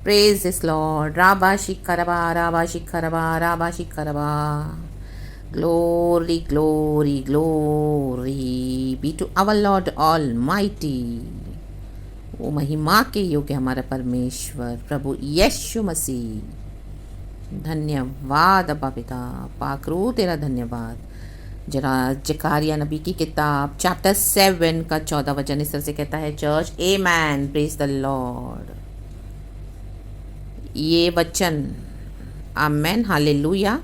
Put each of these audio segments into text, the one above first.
Praise this Lord. Rabba Shikaraba, Rabba Shikaraba, Rabba Shikaraba. Glory, glory, glory be to our Lord Almighty. वो महिमा के योग्य हमारा परमेश्वर प्रभु यीशु मसीह। धन्यवाद अब्बा पिता, पाकरू तेरा धन्यवाद। जरा जकारिया नबी की किताब चैप्टर 7 का 14 वचन इस तरह से कहता है, church amen, praise the Lord. ये वचन आमेन हालेलुया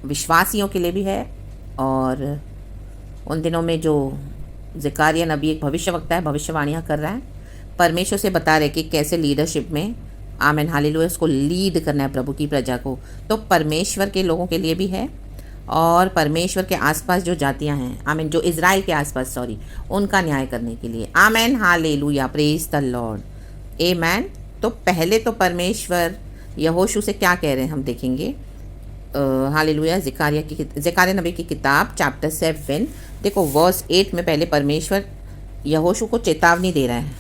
विश्वासियों के लिए भी है। और उन दिनों में जो ज़कारिया नबी एक भविष्यवक्ता है, भविष्यवाणियाँ कर रहा है, परमेश्वर से बता रहे कि कैसे लीडरशिप में आमेन हालेलुया उसको लीड करना है प्रभु की प्रजा को। तो परमेश्वर के लोगों के लिए भी है और परमेश्वर के आसपास जो जातियां हैं, आमीन, जो इज़राइल के आसपास उनका न्याय करने के लिए। Amen hallelujah, praise the Lord, amen. तो पहले तो परमेश्वर यहोशू से क्या कह रहे हैं हम देखेंगे। हालेलुया, ज़कारिया नबी की किताब चैप्टर 7 देखो वर्स 8 में पहले परमेश्वर यहोशू को चेतावनी दे रहा है।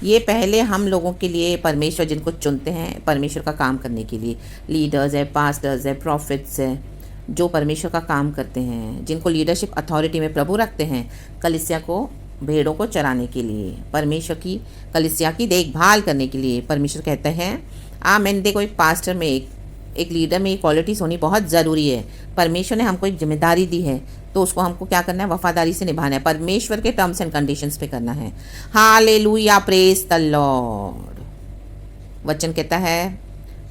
ये पहले हम लोगों के लिए परमेश्वर जिनको चुनते हैं परमेश्वर का काम करने के लिए, लीडर्स है, पास्टर्स है, प्रॉफिट्स है, जो परमेश्वर का काम करते हैं, जिनको लीडरशिप अथॉरिटी में प्रभु रखते हैं, कलीसिया को, भेड़ों को चराने के लिए, परमेश्वर की कलीसिया की देखभाल करने के लिए परमेश्वर कहते हैं आमीन। देखो एक पास्टर में एक लीडर में ये क्वालिटीज़ होनी बहुत ज़रूरी है। परमेश्वर ने हमको एक जिम्मेदारी दी है तो उसको हमको क्या करना है, वफादारी से निभाना है, परमेश्वर के टर्म्स एंड कंडीशंस पे करना है। Hallelujah, praise the Lord. वचन कहता है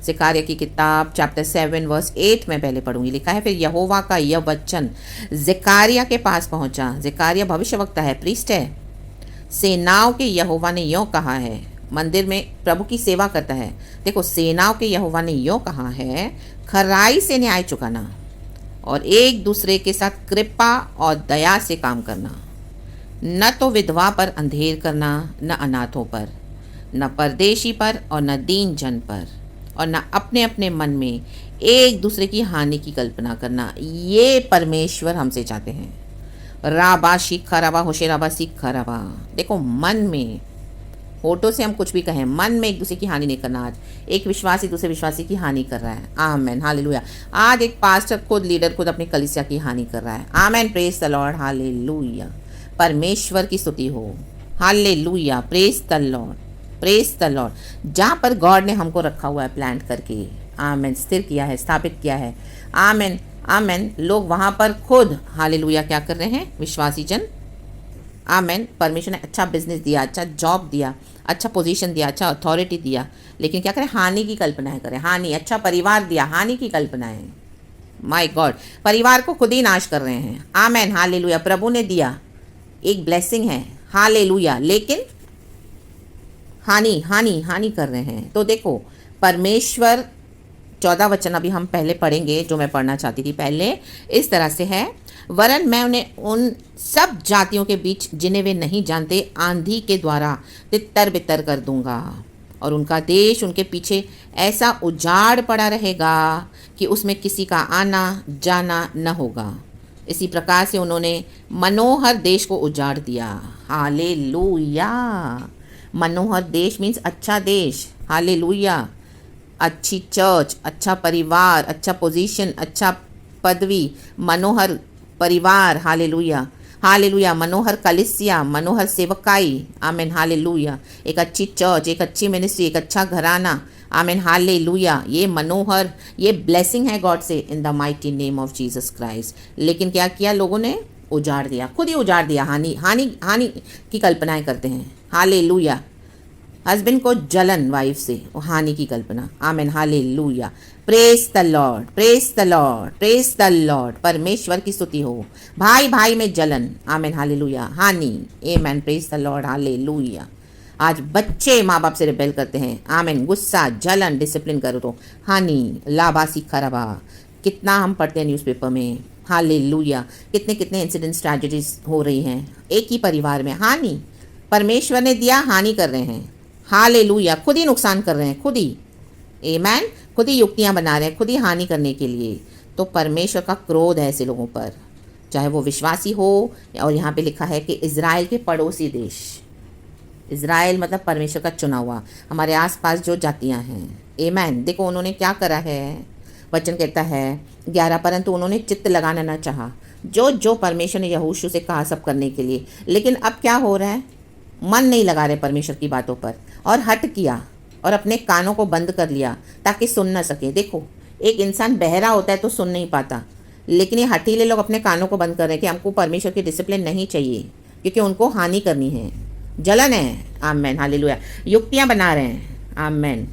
ज़कारिया की किताब चैप्टर 7 वर्स 8 में पहले पढ़ूंगी। लिखा है, फिर यहोवा का यह वचन ज़कारिया के पास पहुंचा। ज़कारिया भविष्यवक्ता है, प्रीस्ट है। सेनाओं के यहोवा ने यों कहा है, मंदिर में प्रभु की सेवा करता है। देखो, सेनाओं के यहोवा ने यों कहा है, खराई से न्याय चुकाना और एक दूसरे के साथ कृपा और दया से काम करना, न तो विधवा पर अंधेर करना, न अनाथों पर, न परदेशी पर और न दीन जन पर, और न अपने अपने मन में एक दूसरे की हानि की कल्पना करना। ये परमेश्वर हमसे चाहते हैं। राबा शिखा रबा होशे राबा शिखा रबा। देखो, मन में, होठों से हम कुछ भी कहें, मन में एक दूसरे की हानि नहीं करना। आज एक विश्वासी दूसरे विश्वासी की हानि कर रहा है, आमेन हालेलुया। आज एक पास्टर खुद, लीडर खुद अपनी कलीसिया की हानि कर रहा है, आमेन, प्रेज द लॉर्ड, हालेलुया। परमेश्वर की स्तुति हो, hallelujah, praise the Lord, praise the Lord. जहाँ पर गॉड ने हमको रखा हुआ है प्लांट करके, आमेन, स्थिर किया है, स्थापित किया है, आमेन आमेन, लोग वहाँ पर खुद हालेलुया क्या कर रहे हैं, विश्वासी जन, आमेन। परमेश्वर ने अच्छा बिजनेस दिया, अच्छा जॉब दिया, अच्छा पोजीशन दिया, अच्छा अथॉरिटी दिया, लेकिन क्या करें, हानि की कल्पनाएं करें, हानि। अच्छा परिवार दिया, हानि की कल्पनाएं, माय गॉड, परिवार को खुद ही नाश कर रहे हैं, आमेन हालेलुया। प्रभु ने दिया, एक ब्लेसिंग है, हालेलुया, लेकिन हानि हानि हानि कर रहे हैं। तो देखो, परमेश्वर 14 वचन अभी हम पहले पढ़ेंगे, जो मैं पढ़ना चाहती थी पहले, इस तरह से है, वरन मैं उन्हें उन सब जातियों के बीच जिन्हें वे नहीं जानते आंधी के द्वारा तितर बितर कर दूंगा, और उनका देश उनके पीछे ऐसा उजाड़ पड़ा रहेगा कि उसमें किसी का आना जाना न होगा। इसी प्रकार से उन्होंने मनोहर देश को उजाड़ दिया। हालेलुया। मनोहर देश मीन्स अच्छा देश, हालेलुया, अच्छी चर्च, अच्छा परिवार, अच्छा पोजीशन, अच्छा पदवी, मनोहर परिवार, हालेलुया हालेलुया, मनोहर कलीसिया, मनोहर सेवकाई, आमेन हालेलुया, एक अच्छी चर्च, एक अच्छी मिनिस्ट्री, एक अच्छा घराना, आमेन हालेलुया। ये मनोहर, ये ब्लेसिंग है गॉड से, in the mighty name of Jesus Christ. लेकिन क्या किया लोगों ने, उजाड़ दिया, खुद ही उजाड़ दिया, हानि हानि हानि की कल्पनाएं करते हैं, हालेलुया। हस्बैंड को जलन, वाइफ से हानि की कल्पना, amen hallelujah, praise the Lord, praise the Lord, praise the Lord. परमेश्वर की स्तुति हो। भाई भाई में जलन, आमेन हालेलुया, हानि, आमेन, प्रेज द लॉर्ड, हालेलुया। आज बच्चे माँ बाप से रिबेल करते हैं, आमेन, गुस्सा, जलन, डिसिप्लिन करो तो हानि, लाबासी खराबा। कितना हम पढ़ते हैं न्यूज़पेपर में, हालेलुया, कितने कितने इंसिडेंट्स, ट्रेजेडीज हो रही हैं एक ही परिवार में, हानि। परमेश्वर ने दिया, हानि कर रहे हैं, हालेलुया, खुद ही नुकसान कर रहे हैं, खुद ही, आमेन, खुद ही युक्तियां बना रहे हैं, खुद ही हानि करने के लिए। तो परमेश्वर का क्रोध है ऐसे लोगों पर, चाहे वो विश्वासी हो, और यहाँ पे लिखा है कि इज़राइल के पड़ोसी देश, इज़राइल मतलब परमेश्वर का चुना हुआ, हमारे आसपास जो जातियां हैं। आमेन। देखो उन्होंने क्या करा है, वचन कहता है 11, परंतु उन्होंने चित्त लगाना न चाहा, जो जो परमेश्वर ने यहोशू से कहा सब करने के लिए। लेकिन अब क्या हो रहा है, मन नहीं लगा रहे परमेश्वर की बातों पर, और हट किया और अपने कानों को बंद कर लिया ताकि सुन ना सके। देखो एक इंसान बहरा होता है तो सुन नहीं पाता, लेकिन ये हठीले लोग अपने कानों को बंद कर रहे हैं कि हमको परमेश्वर की डिसिप्लिन नहीं चाहिए, क्योंकि उनको हानि करनी है, जलन है। आमेन, हालेलुया। युक्तियाँ बना रहे हैं। आमेन।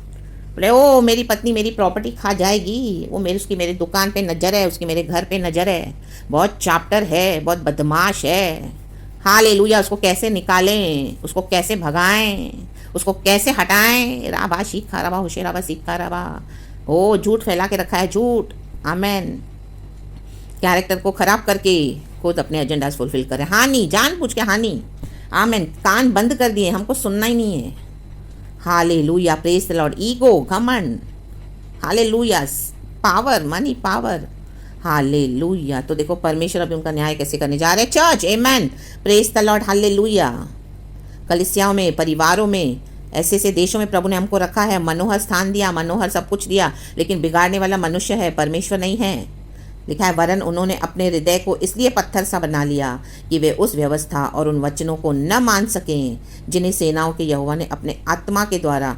बोले ओ मेरी पत्नी मेरी प्रॉपर्टी खा जाएगी, वो उसकी मेरी दुकान पे नज़र है, उसकी मेरे घर पे नज़र है, बहुत चाप्टर है, बहुत बदमाश है। हालेलुया। उसको कैसे निकालें, उसको कैसे भगाएं, उसको कैसे हटाएं। राबा सीखा राबा होशे राबा सीखा राबा। ओ झूठ फैला के रखा है, झूठ। आमेन। कैरेक्टर को खराब करके खुद अपने एजेंडाज फुलफिल करें, हानि, जानबूझ के हानि। आमेन। कान बंद कर दिए, हमको सुनना ही नहीं है। Hallelujah, praise the Lord. Ego, घमंड, hallelujah. Power, money power, hallelujah. तो देखो परमेश्वर अभी उनका न्याय कैसे करने जा रहे हैं। Church, amen, praise the Lord, hallelujah. कलीसियाओं में, परिवारों में, ऐसे ऐसे देशों में प्रभु ने हमको रखा है, मनोहर स्थान दिया, मनोहर सब कुछ दिया, लेकिन बिगाड़ने वाला मनुष्य है, परमेश्वर नहीं है। लिखा है वरन उन्होंने अपने हृदय को इसलिए पत्थर सा बना लिया कि वे उस व्यवस्था और उन वचनों को न मान सकें जिन्हें सेनाओं के यहोवा ने अपने आत्मा के द्वारा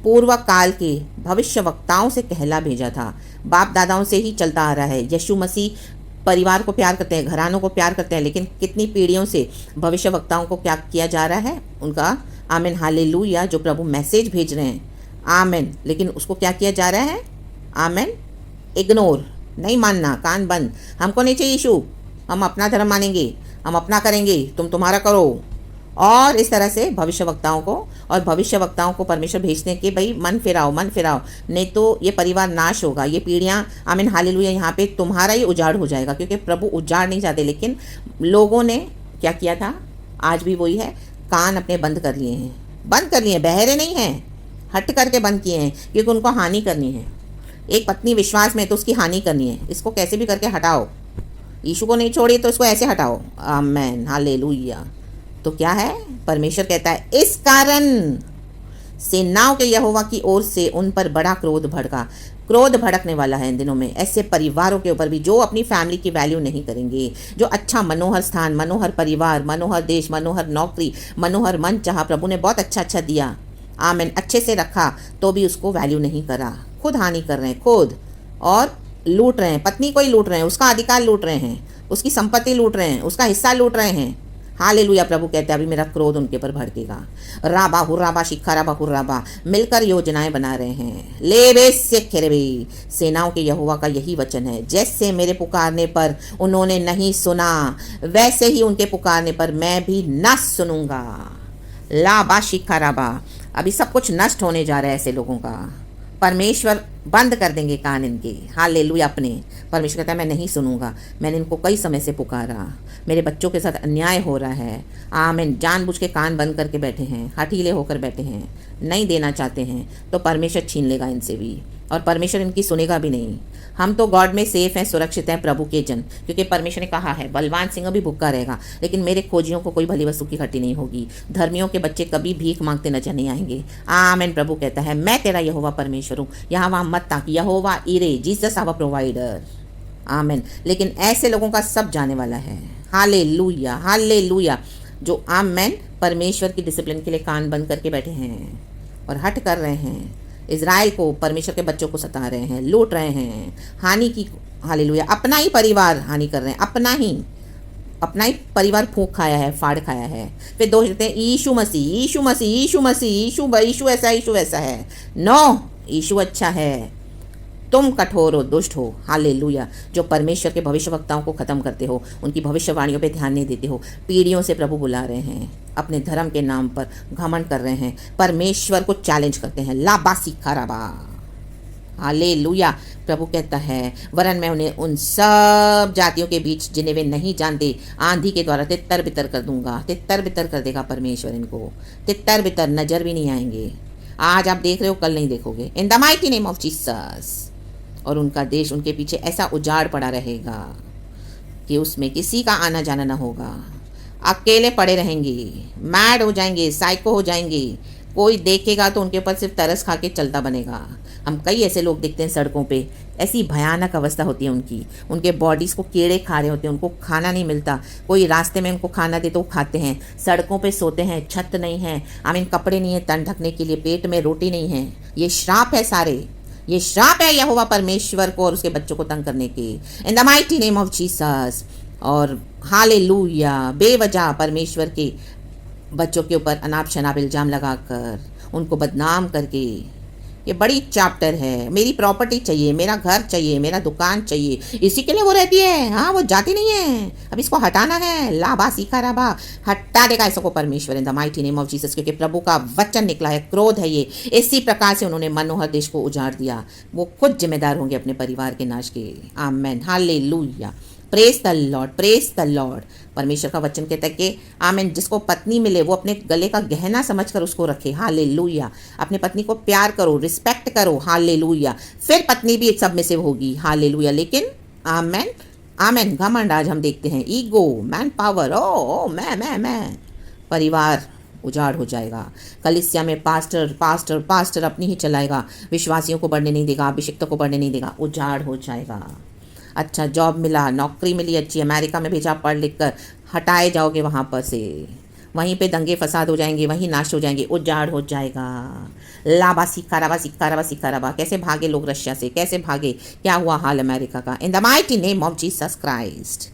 पूर्व काल के भविष्यवक्ताओं से कहला भेजा था। बाप दादाओं से ही चलता आ रहा है। यीशु मसीह परिवार को प्यार करते हैं, घरानों को प्यार करते हैं, लेकिन कितनी पीढ़ियों से भविष्यवक्ताओं को क्या किया जा रहा है उनका। आमीन, हालेलुया। जो प्रभु मैसेज भेज रहे हैं, आमीन, लेकिन उसको क्या किया जा रहा है। आमीन, इग्नोर, नहीं मानना, कान बंद। हमको नहीं चाहिए यीशु, हम अपना धर्म मानेंगे, हम अपना करेंगे, तुम तुम्हारा करो। और इस तरह से भविष्यवक्ताओं को परमेश्वर भेजते हैं कि भाई मन फिराओ, मन फिराओ, नहीं तो ये परिवार नाश होगा, ये पीढ़ियाँ, आमीन, हालेलुया, यहाँ पे तुम्हारा ही उजाड़ हो जाएगा। क्योंकि प्रभु उजाड़ नहीं चाहते, लेकिन लोगों ने क्या किया था, आज भी वही है, कान अपने बंद कर लिए हैं, बंद कर लिए हैं, बहरे नहीं हैं, हट करके बंद किए हैं, क्योंकि उनको हानि करनी है। एक पत्नी विश्वास में तो उसकी हानि करनी है, इसको कैसे भी करके हटाओ। यीशु को नहीं छोड़िए तो इसको ऐसे हटाओ। आमेन, हालेलुया। तो क्या है, परमेश्वर कहता है इस कारण सेनाओं के यहोवा की ओर से उन पर बड़ा क्रोध भड़का। क्रोध भड़कने वाला है इन दिनों में ऐसे परिवारों के ऊपर भी जो अपनी फैमिली की वैल्यू नहीं करेंगे, जो अच्छा मनोहर स्थान, मनोहर परिवार, मनोहर देश, मनोहर नौकरी, मनोहर मन चाहा, प्रभु ने बहुत अच्छा अच्छा दिया, आमीन, अच्छे से रखा, तो भी उसको वैल्यू नहीं करा। खुद हानि कर रहे हैं, खुद, और लूट रहे हैं, पत्नी को ही लूट रहे हैं, उसका अधिकार लूट रहे हैं, उसकी संपत्ति लूट रहे हैं, उसका हिस्सा लूट रहे हैं। हालेलुया। प्रभु कहते हैं अभी मेरा क्रोध उनके ऊपर भड़केगा। राबा हुर्राबा शिखाराबा हुर्राबा, मिलकर योजनाएं बना रहे हैं। ले बे से खेरे, सेनाओं के यहोवा का यही वचन है, जैसे मेरे पुकारने पर उन्होंने नहीं सुना, वैसे ही उनके पुकारने पर मैं भी न सुनूंगा। लाबा शिखाराबा, अभी सब कुछ नष्ट होने जा रहा है ऐसे लोगों का। परमेश्वर बंद कर देंगे कान इनके। हालेलुया। अपने परमेश्वर कहता है मैं नहीं सुनूंगा, मैंने इनको कई समय से पुकारा, मेरे बच्चों के साथ अन्याय हो रहा है। आमीन। जानबूझ के कान बंद करके बैठे हैं, हठीले होकर बैठे हैं, नहीं देना चाहते हैं, तो परमेश्वर छीन लेगा इनसे भी, और परमेश्वर इनकी सुनेगा भी नहीं। हम तो गॉड में सेफ हैं, सुरक्षित हैं, प्रभु के जन, क्योंकि परमेश्वर ने कहा है बलवान सिंह भी भूखा रहेगा, लेकिन मेरे खोजियों को कोई भली वस्तु की घटी नहीं होगी। धर्मियों के बच्चे कभी भीख मांगते नजर नहीं आएंगे। आमीन। प्रभु कहता है मैं तेरा यहोवा परमेश्वर हूँ। यहाँ वहाँ मत ताकि, यहोवा इरे, जीसस आवर प्रोवाइडर। आमीन। लेकिन ऐसे लोगों का सब जाने वाला है। Hallelujah, hallelujah. जो आमीन परमेश्वर की डिसिप्लिन के लिए कान बंद करके बैठे हैं और हट कर रहे हैं, इज़राइल को, परमेश्वर के बच्चों को सता रहे हैं, लूट रहे हैं, हानि की। हालेलुया। अपना ही परिवार हानि कर रहे हैं, अपना ही परिवार फूंक खाया है, फाड़ खाया है। फिर दोष देते हैं यीशु मसीह, यीशु मसीह, यीशु मसीह, यीशु ऐसा, यीशु वैसा है। नो, यीशु अच्छा है, तुम कठोर हो, दुष्ट हो। हालेलुया। जो परमेश्वर के भविष्यवक्ताओं को ख़त्म करते हो, उनकी भविष्यवाणियों पे ध्यान नहीं देते हो, पीढ़ियों से प्रभु बुला रहे हैं, अपने धर्म के नाम पर घमंड कर रहे हैं, परमेश्वर को चैलेंज करते हैं। लाबासी खराबा। हालेलुया। प्रभु कहता है वरन मैं उन्हें उन सब जातियों के बीच जिन्हें वे नहीं जानते आंधी के द्वारा तितर बितर कर दूंगा। तितर बितर कर देगा परमेश्वर इनको, तितर बितर, नजर भी नहीं आएंगे। आज आप देख रहे हो, कल नहीं देखोगे। In the mighty name of Jesus. और उनका देश उनके पीछे ऐसा उजाड़ पड़ा रहेगा कि उसमें किसी का आना जाना ना होगा। अकेले पड़े रहेंगे, मैड हो जाएंगे, साइको हो जाएंगे। कोई देखेगा तो उनके ऊपर सिर्फ तरस खा के चलता बनेगा। हम कई ऐसे लोग देखते हैं सड़कों पे, ऐसी भयानक अवस्था होती है उनकी, उनके बॉडीज़ को कीड़े खा रहे होते हैं, उनको खाना नहीं मिलता। कोई रास्ते में उनको खाना दे तो वो खाते हैं, सड़कों पे सोते हैं, छत नहीं है, कपड़े नहीं है तन ढकने के लिए, पेट में रोटी नहीं है। ये श्राप है सारे, ये श्राप है यहोवा परमेश्वर को और उसके बच्चों को तंग करने के। In the mighty name of Jesus. और हालेलुया, बेवजह परमेश्वर के बच्चों के ऊपर अनाप शनाप इल्ज़ाम लगाकर उनको बदनाम करके, ये बड़ी चैप्टर है। मेरी प्रॉपर्टी चाहिए, मेरा घर चाहिए, मेरा दुकान चाहिए, इसी के लिए वो रहती है। हाँ, वो जाती नहीं है, अब इसको हटाना है। लाबा सीखा राबा, हटा देगा इसको परमेश्वर in the mighty name of Jesus, क्योंकि प्रभु का वचन निकला है, क्रोध है ये। इसी प्रकार से उन्होंने मनोहर देश को उजाड़ दिया, वो खुद जिम्मेदार होंगे अपने परिवार के नाश के। Amen, hallelujah, praise the Lord, praise the Lord. परमेश्वर का वचन कहता है कि आमेन, जिसको पत्नी मिले वो अपने गले का गहना समझकर उसको रखे। हालेलुया, अपने पत्नी को प्यार करो, रिस्पेक्ट करो। हालेलुया, फिर पत्नी भी सबमिसिव होगी। हालेलुया, लेकिन आमेन आमेन, घमंड आज हम देखते हैं, ईगो, मैन पावर, ओ मैं परिवार उजाड़ हो जाएगा। कलीसिया में पास्टर पास्टर पास्टर अपनी ही चलाएगा, विश्वासियों को बढ़ने नहीं देगा, अभिषिक्तों को बढ़ने नहीं देगा, उजाड़ हो जाएगा। अच्छा जॉब मिला, नौकरी मिली अच्छी, अमेरिका में भेजा पढ़ लिख कर, हटाए जाओगे वहाँ पर से, वहीं पे दंगे फसाद हो जाएंगे, वहीं नाश हो जाएंगे, उजाड़ हो जाएगा। लाबा सिक्का रबा सिक्का रबा सिक्का रबा। कैसे भागे लोग रशिया से, कैसे भागे, क्या हुआ हाल अमेरिका का। In the mighty name of Jesus Christ.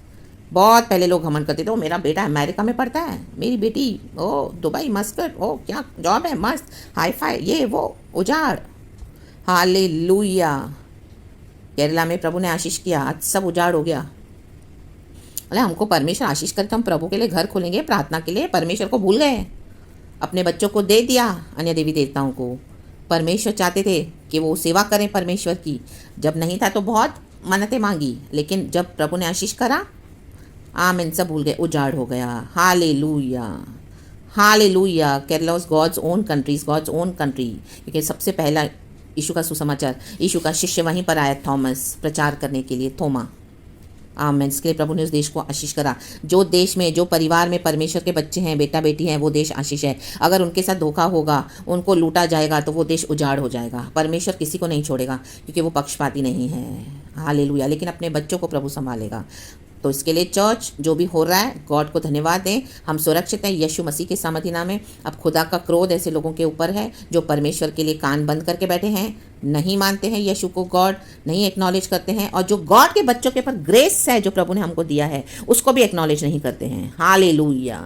बहुत पहले लोग घमंड करते थे, ओ मेरा बेटा अमेरिका में पढ़ता है, मेरी बेटी ओ दुबई मस्कट, ओ क्या जॉब है मस्त, हाई फाई, ये वो, उजाड़। हालेलुया, केरला में प्रभु ने आशीष किया, आज सब उजाड़ हो गया। अरे हमको परमेश्वर आशीष करके हम प्रभु के लिए घर खोलेंगे प्रार्थना के लिए, परमेश्वर को भूल गए, अपने बच्चों को दे दिया अन्य देवी देवताओं को। परमेश्वर चाहते थे कि वो सेवा करें परमेश्वर की, जब नहीं था तो बहुत मन्नतें मांगी, लेकिन जब प्रभु ने आशीष करा, आमीन, सब भूल गए, उजाड़ हो गया। Hallelujah, hallelujah. Kerala was God's own countries, God's own country, क्योंकि सबसे पहला यीशु का सुसमाचार, यीशु का शिष्य वहीं पर आया, थॉमस, प्रचार करने के लिए, थोमा। आमीन, इसके लिए प्रभु ने उस देश को आशीष करा। जो देश में, जो परिवार में परमेश्वर के बच्चे हैं, बेटा बेटी हैं, वो देश आशीष है। अगर उनके साथ धोखा होगा, उनको लूटा जाएगा, तो वो देश उजाड़ हो जाएगा। परमेश्वर किसी को नहीं छोड़ेगा, क्योंकि वो पक्षपाती नहीं है। हालेलुया, लेकिन अपने बच्चों को प्रभु संभालेगा। तो इसके लिए चर्च जो भी हो रहा है, गॉड को धन्यवाद दें, हम सुरक्षित हैं यीशु मसीह के सामर्थी नाम में। अब खुदा का क्रोध ऐसे लोगों के ऊपर है जो परमेश्वर के लिए कान बंद करके बैठे हैं, नहीं मानते हैं यीशु को गॉड, नहीं एक्नॉलेज करते हैं, और जो गॉड के बच्चों के ऊपर ग्रेस है जो प्रभु ने हमको दिया है, उसको भी एक्नॉलेज नहीं करते हैं। हालेलुया,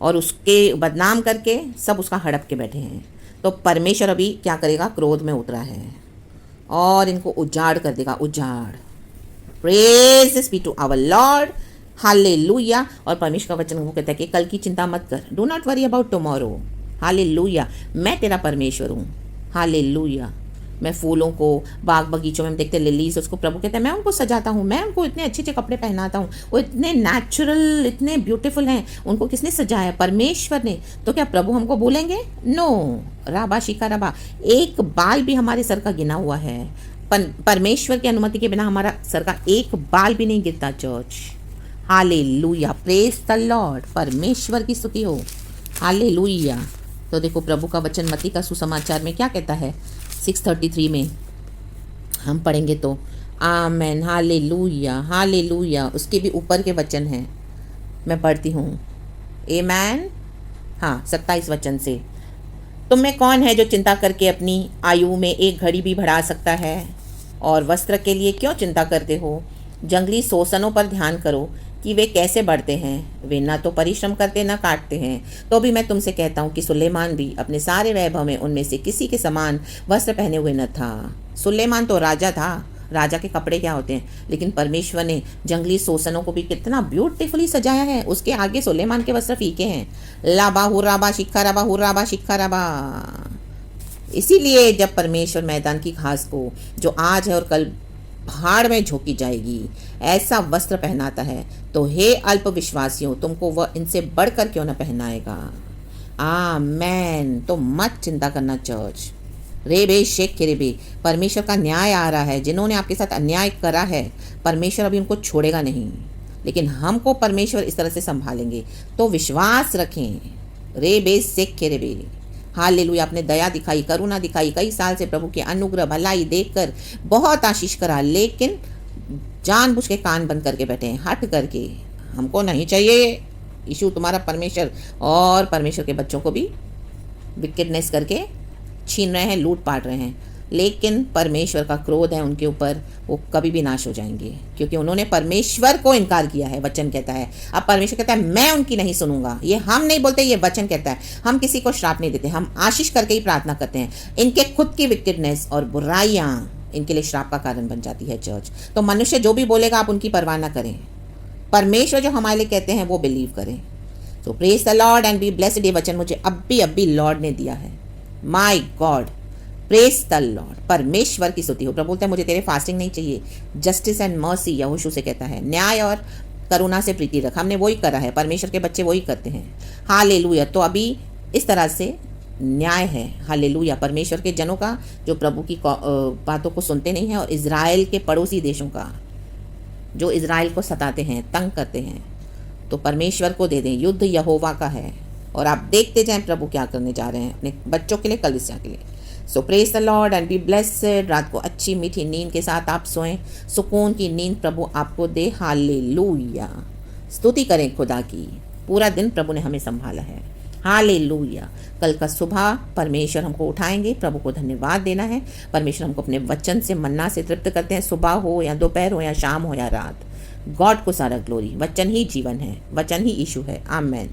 और उसके बदनाम करके सब उसका हड़प के बैठे हैं। तो परमेश्वर अभी क्या करेगा, क्रोध में उतरा है और इनको उजाड़ कर देगा, उजाड़। Praises be to our Lord, hallelujah. और परमेश्वर का वचन वो कहता है कि कल की चिंता मत कर, do not worry about tomorrow. Hallelujah, मैं तेरा परमेश्वर हूँ। हालेलुया, मैं फूलों को बाग बगीचों में हम देखते लिलीज, उसको प्रभु कहता है मैं उनको सजाता हूँ, मैं उनको इतने अच्छे अच्छे कपड़े पहनाता हूँ, वो इतने नेचुरल, इतने ब्यूटीफुल हैं। उनको किसने सजाया, परमेश्वर ने। तो क्या प्रभु हमको बोलेंगे, नो, राबा शिका राबा, एक बाल भी हमारे सर का गिना हुआ है, परमेश्वर की अनुमति के बिना हमारा सर का एक बाल भी नहीं गिरता। Church, hallelujah, praise the Lord, परमेश्वर की स्तुति हो। हालेलुया। तो देखो प्रभु का वचन मत्ती का सुसमाचार में क्या कहता है, 6:33 में हम पढ़ेंगे तो, आमेन, हालेलुया, हालेलुया। उसके भी ऊपर के वचन हैं, मैं पढ़ती हूँ, आमेन। हाँ, 27 वचन से, तुम में कौन है जो चिंता करके अपनी आयु में एक घड़ी भी बढ़ा सकता है, और वस्त्र के लिए क्यों चिंता करते हो। जंगली सोसनों पर ध्यान करो कि वे कैसे बढ़ते हैं, वे ना तो परिश्रम करते ना काटते हैं। तो भी मैं तुमसे कहता हूँ कि सुलेमान भी अपने सारे वैभव में उनमें से किसी के समान वस्त्र पहने हुए न था। सुलेमान तो राजा था, राजा के कपड़े क्या होते हैं, लेकिन परमेश्वर ने जंगली सोसनों को भी कितना ब्यूटीफुली सजाया है, उसके आगे सुलेमान के वस्त्र फीके हैं। लाबा हुराबा शिक्का रबा, हुराबा शिक्का रबा। इसीलिए जब परमेश्वर मैदान की घास को, जो आज है और कल भाड़ में झोंकी जाएगी, ऐसा वस्त्र पहनाता है, तो हे अल्प विश्वासियों, तुमको वह इनसे बढ़कर क्यों न पहनाएगा। आमेन। तो मत चिंता करना चर्च, रे बे शेख के रे बे, परमेश्वर का न्याय आ रहा है। जिन्होंने आपके साथ अन्याय करा है, परमेश्वर अभी उनको छोड़ेगा नहीं। लेकिन हमको परमेश्वर इस तरह से संभालेंगे। तो विश्वास रखें। रे बे सेक के रे बे, हालेलुया। आपने दया दिखाई, करुणा दिखाई, कई साल से प्रभु की अनुग्रह भलाई देखकर बहुत आशीष करा, लेकिन जानबूझ के कान बंद करके बैठे हैं, हट करके। हमको नहीं चाहिए यीशु तुम्हारा परमेश्वर, और परमेश्वर के बच्चों को भी विकेडनेस करके छीन रहे हैं, लूट पाट रहे हैं। लेकिन परमेश्वर का क्रोध है उनके ऊपर, वो कभी भी नाश हो जाएंगे, क्योंकि उन्होंने परमेश्वर को इनकार किया है। वचन कहता है, अब परमेश्वर कहता है मैं उनकी नहीं सुनूंगा। ये हम नहीं बोलते, ये वचन कहता है। हम किसी को श्राप नहीं देते, हम आशीष करके ही प्रार्थना करते हैं। इनके खुद की विकेडनेस और बुराइयां इनके लिए श्राप का कारण बन जाती है चर्च। तो मनुष्य जो भी बोलेगा आप उनकी परवाह ना करें, परमेश्वर जो हमारे लिए कहते हैं वो बिलीव करें। So praise the Lord and be blessed. ये वचन मुझे अब भी लॉर्ड ने दिया है। My God, praise the Lord. परमेश्वर की स्तुति हो। प्रभु बोलता है मुझे तेरे फास्टिंग नहीं चाहिए, जस्टिस एंड मर्सी। यहोशू से कहता है न्याय और करुणा से प्रीति रख। हमने वही करा है, परमेश्वर के बच्चे वही करते हैं। हालेलुया। तो अभी इस तरह से न्याय है, हालेलुया, परमेश्वर के जनों का जो प्रभु की बातों को सुनते नहीं हैं, और इजराइल के पड़ोसी देशों का जो इजराइल को सताते हैं, तंग करते हैं, तो परमेश्वर को दे दें। युद्ध यहोवा का है, और आप देखते जाएं प्रभु क्या करने जा रहे हैं अपने बच्चों के लिए, कलीसिया के लिए। So praise the Lord and be blessed. रात को अच्छी मीठी नींद के साथ आप सोएं, सुकून की नींद प्रभु आपको दे। हालेलुया। स्तुति करें खुदा की, पूरा दिन प्रभु ने हमें संभाला है। हालेलुया। कल का सुबह परमेश्वर हमको उठाएंगे, प्रभु को धन्यवाद देना है। परमेश्वर हमको अपने वचन से मन्ना से तृप्त करते हैं, सुबह हो या दोपहर हो या शाम हो या रात। गॉड को सारा ग्लोरी। वचन ही जीवन है, वचन ही यीशु है। आमेन।